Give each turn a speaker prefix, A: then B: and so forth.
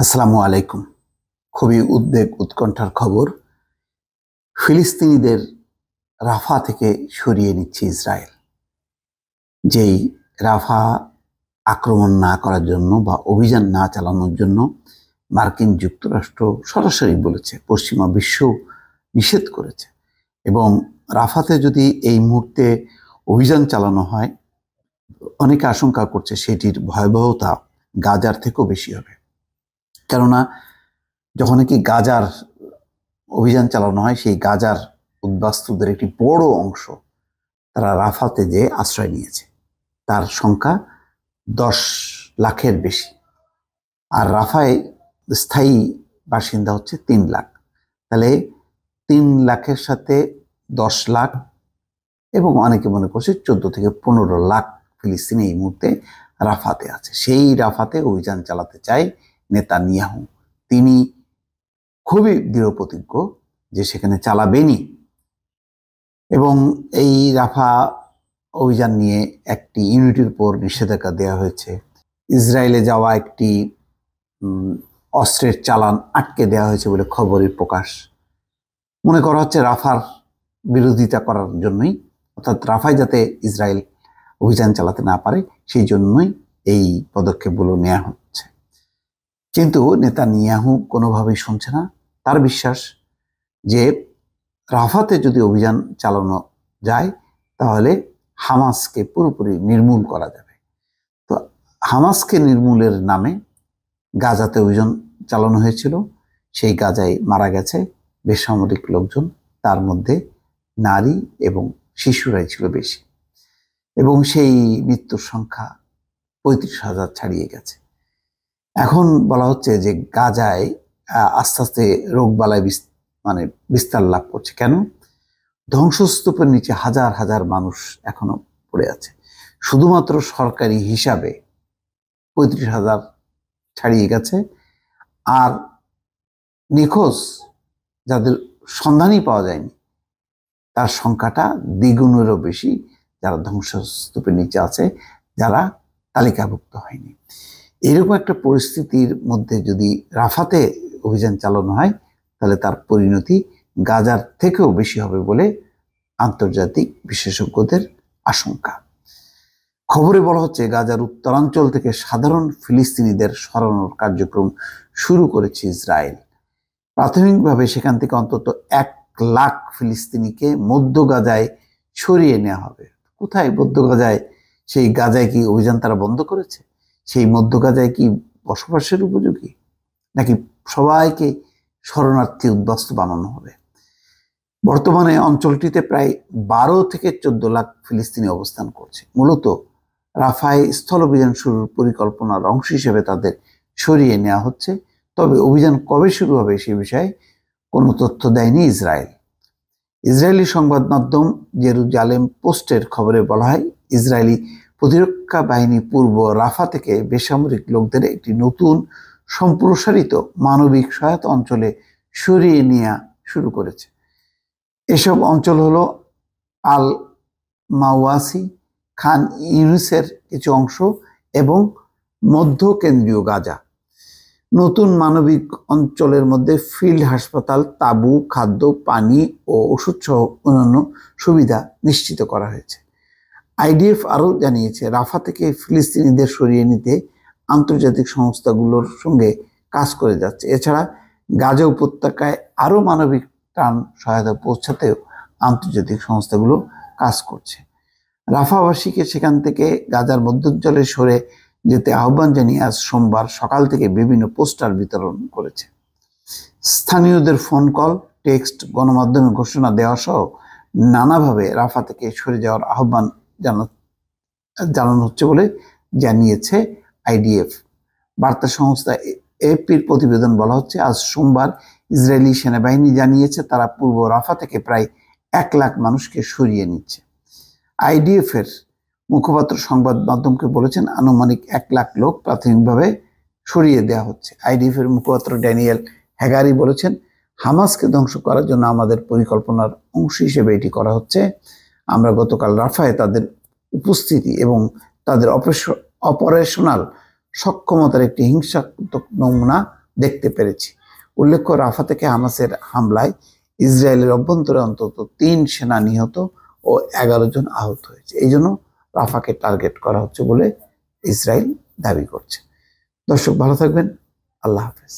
A: আসসালামু আলাইকুম। খুবই উদ্বেগ উৎকণ্ঠার খবর। ফিলিস্তিনিদের রাফা থেকে সরিয়ে নিচ্ছে ইসরায়েল। যেই রাফা আক্রমণ না করার জন্য বা অভিযান না চালানোর জন্য মার্কিন যুক্তরাষ্ট্র সরাসরি বলেছে, পশ্চিমা বিশ্ব নিষেধ করেছে। এবং রাফাতে যদি এই মুহূর্তে অভিযান চালানো হয়, অনেকে আশঙ্কা করছে সেটির ভয়াবহতা গাজার থেকেও বেশি হবে। কেননা যখন কি গাজার অভিযান চালানো হয়, সেই গাজার উদ্বাস্তুদের একটি বড় অংশ তারা রাফাতে যে আশ্রয় নিয়েছে, তার সংখ্যা 10 লাখের বেশি। আর রাফায় স্থায়ী বাসিন্দা হচ্ছে 3 লাখ। তাহলে 3 লাখের সাথে 10 লাখ এবং অনেকে মনে করছে 14 থেকে 15 লাখ ফিলিস্তিনি এই মুহূর্তে রাফাতে আছে। সেই রাফাতে অভিযান চালাতে চায় নেতানিয়াহু। তিনি খুবই দৃঢ় প্রতিজ্ঞ যে সেখানে চালাবেনই। এবং এই রাফা অভিযান নিয়ে একটি ইউনিটের উপর নিষেধাজ্ঞা দেওয়া হয়েছে। ইসরায়েলে যাওয়া একটি অস্ত্রের চালান আটকে দেওয়া হয়েছে বলে খবরের প্রকাশ। মনে করা হচ্ছে রাফার বিরোধিতা করার জন্যই, অর্থাৎ রাফায় যাতে ইসরায়েল অভিযান চালাতে না পারে সেই জন্যই এই পদক্ষেপগুলো নেওয়া হচ্ছে। কিন্তু নেতানিয়াহু কোনোভাবেই শুনছে না। তার বিশ্বাস যে রাফাতে যদি অভিযান চালানো যায় তাহলে হামাসকে পুরোপুরি নির্মূল করা যাবে। তো হামাসকে নির্মূলের নামে গাজাতে অভিযান চালানো হয়েছিল। সেই গাজায় মারা গেছে বেসামরিক লোকজন, তার মধ্যে নারী এবং শিশুরাই ছিল বেশি। এবং সেই মৃত্যুর সংখ্যা 35,000 ছাড়িয়ে গেছে। এখন বলা হচ্ছে যে গাজায় আস্তে আস্তে রোগবালাই বিস্তার লাভ করছে। কেন? ধ্বংসস্তূপের নিচে হাজার হাজার মানুষ এখনো পড়ে আছে। শুধুমাত্র সরকারি হিসাবে 35,000 ছাড়িয়ে গেছে। আর নিখোঁজ যাদের সন্ধানই পাওয়া যায়নি তার সংখ্যাটা দ্বিগুণেরও বেশি, যারা ধ্বংসস্তূপের নিচে আছে, যারা তালিকাভুক্ত হয়নি। এরকম একটা পরিস্থিতির মধ্যে যদি রাফাতে অভিযান চালানো হয় তাহলে তার পরিণতি গাজার থেকেও বেশি হবে বলে আন্তর্জাতিক বিশেষজ্ঞদের আশঙ্কা। খবরে বলা হচ্ছে গাজার উত্তরাঞ্চল থেকে সাধারণ ফিলিস্তিনিদের সরানোর কার্যক্রম শুরু করেছে ইসরায়েল। প্রাথমিকভাবে সেখান থেকে অন্তত 1 লাখ ফিলিস্তিনিকে মধ্য গাজায় সরিয়ে নেওয়া হবে। কোথায় মধ্য গাজায়? সেই গাজায় কি অভিযান তারা বন্ধ করেছে? সেই মধ্য গাজায় কি বসবাসের উপযোগী, নাকি সবাইকে শরণার্থী উদ্বাস্তু বানানো হবে? বর্তমানে অঞ্চলটিতে প্রায় 12 থেকে 14 লাখ ফিলিস্তিনি অবস্থান করছে। মূলত রাফায় স্থল অভিযান শুরুর পরিকল্পনার অংশ হিসেবে তাদের সরিয়ে নেওয়া হচ্ছে। তবে অভিযান কবে শুরু হবে সে বিষয়ে কোনো তথ্য দেয়নি ইসরায়েল। ইসরায়েলি সংবাদ মাধ্যম জেরুজালেম পোস্টের খবরে বলা হয়, ইসরায়েলি প্রতিরক্ষা বাহিনী পূর্ব রাফা থেকে বেসামরিক লোকদের একটি নতুন সম্প্রসারিত মানবিক সহায়তা অঞ্চলে সরিয়ে নেওয়া শুরু করেছে। এসব অঞ্চল হলো আল মাওয়াসি, খান ইউনিসের কিছু অংশ এবং মধ্য কেন্দ্রীয় গাজা। নতুন মানবিক অঞ্চলের মধ্যে ফিল্ড হাসপাতাল, তাঁবু, খাদ্য, পানি ও ওষুধ সহ অন্যান্য সুবিধা নিশ্চিত করা হয়েছে। আইডিএফ আরও জানিয়েছে, রাফা থেকে ফিলিস্তিনিদের সরিয়ে নিতে আন্তর্জাতিক সংস্থাগুলোর সঙ্গে কাজ করে যাচ্ছে। এছাড়া গাজা উপত্যকায় আরও মানবিক ত্রাণ সহায়তা পৌঁছাতেও আন্তর্জাতিক সংস্থাগুলো কাজ করছে। রাফাবাসীকে সেখান থেকে গাজার মধ্যাঞ্চলে সরে যেতে আহ্বান জানিয়ে আজ সোমবার সকাল থেকে বিভিন্ন পোস্টার বিতরণ করেছে। স্থানীয়দের ফোন কল, টেক্সট, গণমাধ্যমে ঘোষণা দেওয়া সহ নানাভাবে রাফা থেকে সরে যাওয়ার আহ্বান জানানো হচ্ছে বলে জানিয়েছে আইডিএফ। বার্তা সংস্থা এপির প্রতিবেদন বলা হচ্ছে, আজ সোমবার ইসরায়েলি সেনাবাহিনী জানিয়েছে তারা পূর্ব রাফা থেকে প্রায় 1 লাখ মানুষকে সরিয়ে নিচ্ছে। আইডিএফ এর মুখপাত্র সংবাদ মাধ্যমকে বলেছেন, আনুমানিক 1 লাখ লোক প্রাথমিকভাবে সরিয়ে দেওয়া হচ্ছে। আইডিএফ এর মুখপাত্র ড্যানিয়েল হ্যাগারি বলেছেন, হামাসকে ধ্বংস করার জন্য আমাদের পরিকল্পনার অংশ হিসেবে এটি করা হচ্ছে। আমরা গতকাল রাফায় তাদের উপস্থিতি এবং তাদের অপারেশনাল সক্ষমতার একটি হিংসাত্মক নমুনা দেখতে পেরেছি। উল্লেখ্য, রাফা থেকে হামাসের হামলায় ইসরায়েলের অভ্যন্তরে অন্তত 3 সেনা নিহত ও 11 জন আহত হয়েছে। এই জন্য রাফাকে টার্গেট করা হচ্ছে বলে ইসরায়েল দাবি করছে। দর্শক, ভালো থাকবেন। আল্লাহ হাফেজ।